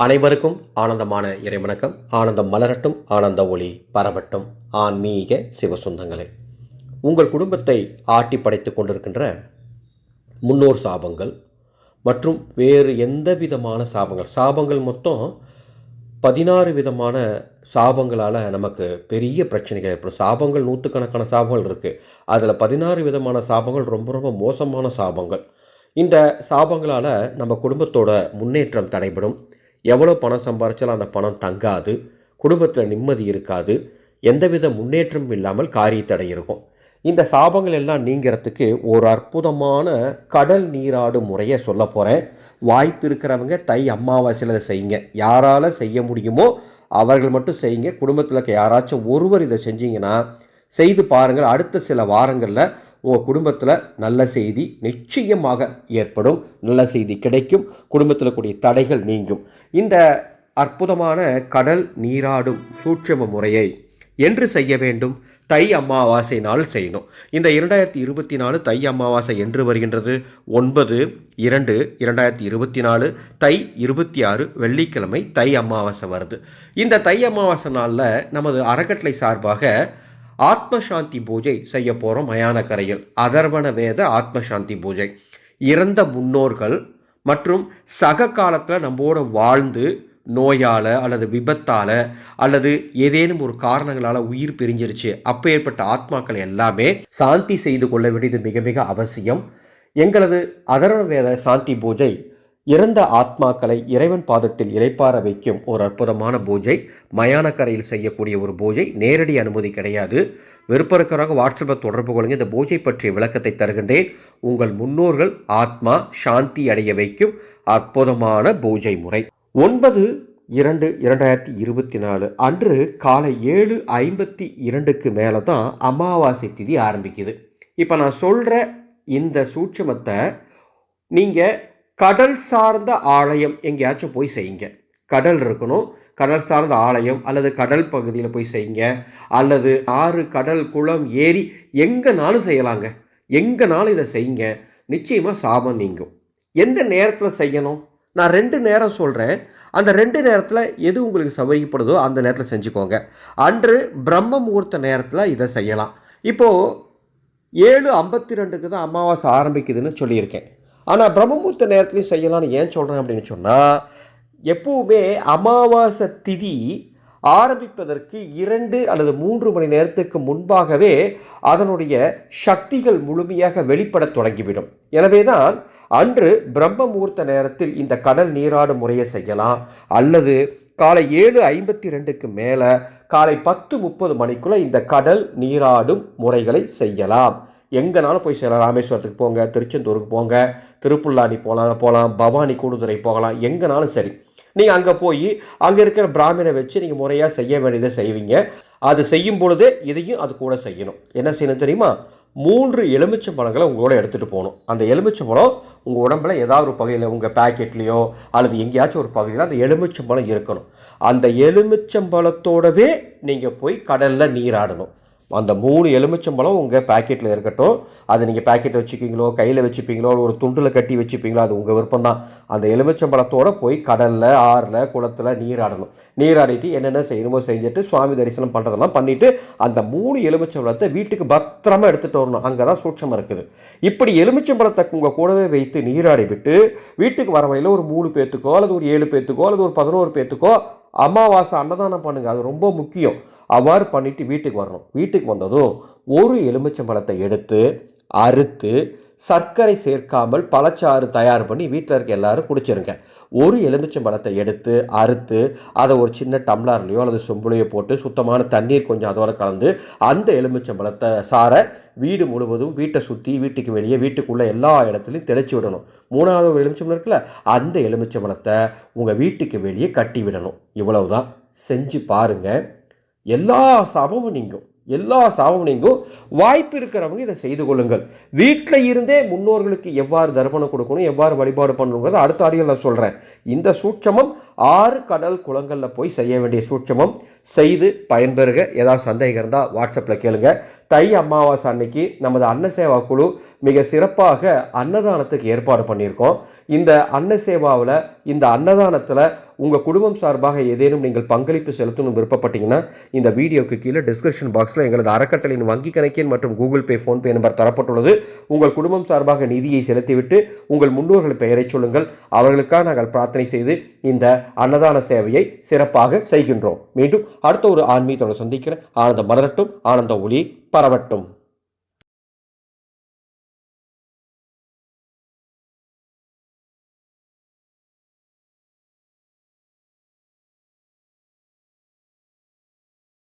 அனைவருக்கும் ஆனந்தமான இறைவணக்கம். ஆனந்தம் மலரட்டும், ஆனந்த ஒளி பரவட்டும். ஆன்மீக சிவசொந்தங்களே, உங்கள் குடும்பத்தை ஆட்டி படைத்து கொண்டிருக்கின்ற முன்னோர் சாபங்கள் மற்றும் வேறு எந்த விதமான சாபங்கள் மொத்தம் 16 விதமான சாபங்களால் நமக்கு பெரிய பிரச்சனைகள் ஏற்படும். சாபங்கள் நூற்றுக்கணக்கான சாபங்கள் இருக்குது. அதில் 16 விதமான சாபங்கள் ரொம்ப ரொம்ப மோசமான சாபங்கள். இந்த சாபங்களால் நம்ம குடும்பத்தோட முன்னேற்றம் தடைபடும். எவ்வளோ பணம் சம்பாரிச்சாலும் அந்த பணம் தங்காது, குடும்பத்தில் நிம்மதி இருக்காது, எந்தவித முன்னேற்றமும் இல்லாமல் காரியத்தடை இருக்கும். இந்த சாபங்கள் எல்லாம் நீங்கிறதுக்கு ஒரு அற்புதமான கடல் நீராடும் முறையை சொல்ல போகிறேன். வாய்ப்பு இருக்கிறவங்க தை அமாவாசையில் அதை செய்யுங்க. யாரால் செய்ய முடியுமோ அவர்கள் மட்டும் செய்யுங்க. குடும்பத்தில் இருக்க யாராச்சும் ஒருவர் இதை செஞ்சீங்கன்னா செய்து பாருங்கள். அடுத்த சில வாரங்களில் உங்கள் குடும்பத்தில் நல்ல செய்தி நிச்சயமாக ஏற்படும். நல்ல செய்தி கிடைக்கும். குடும்பத்தில் கூடிய தடைகள் நீங்கும். இந்த அற்புதமான கடல் நீராடும் சூட்சும முறையை என்று செய்ய வேண்டும்? தை அமாவாசை நாள் செய்யணும். இந்த 2024 தை அமாவாசை என்று வருகின்றது? 9/2/2024 தை 26 வெள்ளிக்கிழமை தை அமாவாசை வருது. இந்த தை அமாவாசை நாளில் நமது அறக்கட்டளை சார்பாக ஆத்மசாந்தி பூஜை செய்ய போகிறோம். மயானக்கரையில் அதர்வண வேத ஆத்மசாந்தி பூஜை. இறந்த முன்னோர்கள் மற்றும் சக காலத்தில் நம்மோட வாழ்ந்து நோயால் அல்லது விபத்தால் அல்லது ஏதேனும் ஒரு காரணங்களால் உயிர் பிரிஞ்சிருச்சு, அப்போ ஏற்பட்ட ஆத்மாக்கள் எல்லாமே சாந்தி செய்து கொள்ள வேண்டியது மிக மிக அவசியம். எங்களது அதர்வண வேத சாந்தி பூஜை இறந்த ஆத்மாக்களை இறைவன் பாதத்தில் இளைப்பாற வைக்கும் ஒரு அற்புதமான பூஜை. மயானக்கரையில் செய்யக்கூடிய ஒரு பூஜை. நேரடி அனுமதி கிடையாது. விருப்பம் இருக்கிறவங்க வாட்ஸ்அப்பில் தொடர்பு கொள்ளுங்க. இந்த பூஜை பற்றிய விளக்கத்தை தருகின்றேன். உங்கள் முன்னோர்கள் ஆத்மா சாந்தி அடைய வைக்கும் அற்புதமான பூஜை முறை. 9/2/2024 அன்று காலை 7:52 மேலே தான் அமாவாசை திதி ஆரம்பிக்குது. இப்போ நான் சொல்கிற இந்த சூட்சமத்தை நீங்கள் கடல் சார்ந்த ஆலயம் எங்கேயாச்சும் போய் செய்யுங்க. கடல் இருக்கணும். கடல் சார்ந்த ஆலயம் அல்லது கடல் பகுதியில் போய் செய்யுங்க. அல்லது ஆறு, கடல், குளம், ஏரி எங்கேனாலும் செய்யலாங்க. எங்கேனாலும் இதை செய்யுங்க. நிச்சயமாக சாபம் நீங்கும். எந்த நேரத்தில் செய்யணும்? நான் 2 நேரம் சொல்கிறேன். அந்த 2 நேரத்தில் எது உங்களுக்கு சௌகரியப்படுதோ அந்த நேரத்தில் செஞ்சுக்கோங்க. அன்று பிரம்ம முகூர்த்த நேரத்தில் இதை செய்யலாம். இப்போது 7:52 தான் அமாவாசை ஆரம்பிக்குதுன்னு சொல்லியிருக்கேன். ஆனால் பிரம்மமுகூர்த்த நேரத்துலையும் செய்யலாம்னு ஏன் சொல்கிறேன் அப்படின்னு சொன்னால், எப்பவுமே அமாவாசை திதி ஆரம்பிப்பதற்கு 2 அல்லது 3 மணி நேரத்துக்கு முன்பாகவே அதனுடைய சக்திகள் முழுமையாக வெளிப்பட தொடங்கிவிடும். எனவே தான் அன்று பிரம்ம முகூர்த்த நேரத்தில் இந்த கடல் நீராடும் முறையை செய்யலாம். அல்லது காலை 7:52 மேலே காலை 10:30 மணிக்குள்ளே இந்த கடல் நீராடும் முறைகளை செய்யலாம். எங்கேனாலும் போய் செய்யலாம். ராமேஸ்வரத்துக்கு போங்க, திருச்செந்தூருக்கு போங்க, திருப்புல்லானி போகலாம், பவானி கூடுதுறை போகலாம். எங்கேனாலும் சரி, நீங்கள் அங்கே போய் அங்கே இருக்கிற பிராமணனை வச்சு நீங்கள் முறையாக செய்ய வேண்டியதை செய்வீங்க. அது செய்யும் பொழுதே இதையும் அது கூட செய்யணும். என்ன செய்யணும் தெரியுமா? 3 எலுமிச்சம் பழங்களை உங்களோட எடுத்துகிட்டு போகணும். அந்த எலுமிச்சம் பழம் உங்கள் உடம்புல ஏதாவது ஒரு பகுதியில், உங்கள் பேக்கெட்லேயோ அல்லது எங்கேயாச்சும் ஒரு பகுதியில் அந்த எலுமிச்சம் பழம் இருக்கணும். அந்த எலுமிச்சம் பழத்தோடவே நீங்கள் போய் கடலில் நீராடணும். அந்த 3 எலுமிச்சம்பழம் உங்கள் பேக்கெட்டில் இருக்கட்டும். அது நீங்கள் பேக்கெட்டை வச்சுப்பீங்களோ, கையில் வச்சுப்பீங்களோ, ஒரு துண்டில் கட்டி வச்சுப்பீங்களோ, அது உங்கள் விருப்பம் தான். அந்த எலுமிச்சம்பழத்தோடு போய் கடலில், ஆறில், குளத்தில் நீராடணும். நீராடிட்டு என்னென்ன செய்யணுமோ செஞ்சுட்டு சுவாமி தரிசனம் பண்ணுறதெல்லாம் பண்ணிவிட்டு அந்த 3 எலுமிச்சம்பழத்தை வீட்டுக்கு பத்திரமா எடுத்துகிட்டு வரணும். அங்கே தான் சூட்சம் இருக்குது. இப்படி எலுமிச்சம்பழத்தை உங்கள் கூடவே வைத்து நீராடி விட்டு வீட்டுக்கு வர வழியில் ஒரு 3 பேர்த்துக்கோ அல்லது ஒரு 7 பேர்த்துக்கோ அல்லது ஒரு 11 பேர்த்துக்கோ அமாவாசை அன்னதானம் பண்ணுங்கள். அது ரொம்ப முக்கியம். அவ்வாறு பண்ணிவிட்டு வீட்டுக்கு வரணும். வீட்டுக்கு வந்ததும் ஒரு எலுமிச்சம்பழத்தை எடுத்து அறுத்து சர்க்கரை சேர்க்காமல் பழச்சாறு தயார் பண்ணி வீட்டில் இருக்க எல்லாரும் குடிச்சிருங்க. ஒரு எலுமிச்சம்பழத்தை எடுத்து அறுத்து அதை ஒரு சின்ன டம்ளர்லையோ அல்லது சொம்புலையோ போட்டு சுத்தமான தண்ணீர் கொஞ்சம் அதோடு கலந்து அந்த எலுமிச்சம்பழத்தை சாரை வீடு முழுவதும், வீட்டை சுற்றி, வீட்டுக்கு வெளியே, வீட்டுக்குள்ளே எல்லா இடத்துலையும் தெளிச்சு விடணும். 3வது ஒரு எலுமிச்சம்பழம் இருக்குல்ல, அந்த எலுமிச்சம்பழத்தை உங்கள் வீட்டுக்கு வெளியே கட்டி விடணும். இவ்வளவுதான். செஞ்சு பாருங்கள். எல்லா சாபமும் நீங்கும். வாய்ப்பு இருக்கிறவங்க இதை செய்து கொள்ளுங்கள். வீட்டில் இருந்தே முன்னோர்களுக்கு எவ்வாறு தர்ப்பணம் கொடுக்கணும், எவ்வாறு வழிபாடு பண்ணணுங்கிறத அடுத்த ஆடியோவில் நான் சொல்கிறேன். இந்த சூட்சமம் 6 கடல் குளங்களில் போய் செய்ய வேண்டிய சூட்சமம். செய்து பயன்பெறுக. ஏதாவது சந்தேகம் இருந்தால் வாட்ஸ்அப்பில் கேளுங்க. தை அமாவாசை அன்னைக்கு நமது அன்னசேவா குழு மிக சிறப்பாக அன்னதானத்துக்கு ஏற்பாடு பண்ணியிருக்கோம். இந்த அன்னசேவாவில், இந்த அன்னதானத்தில் உங்கள் குடும்பம் சார்பாக ஏதேனும் நீங்கள் பங்களிப்பு செலுத்தணும் விருப்பப்பட்டீங்கன்னா இந்த வீடியோக்கு கீழே டிஸ்கிரிப்ஷன் பாக்ஸில் எங்களது அறக்கட்டளையின் வங்கி கணக்கின் மற்றும் கூகுள் பே, ஃபோன்பே நம்பர் தரப்பட்டுள்ளது. உங்கள் குடும்பம் சார்பாக நிதியை செலுத்திவிட்டு உங்கள் முன்னோர்கள் பெயரை சொல்லுங்கள். அவர்களுக்காக நாங்கள் பிரார்த்தனை செய்து இந்த அன்னதான சேவையை சிறப்பாக செய்கின்றோம். மீண்டும் அடுத்த ஒரு ஆன்மீகத்தோடு சந்திக்கிறேன். ஆனந்தம் மலரட்டும், ஆனந்த ஒளி பரவட்டும்.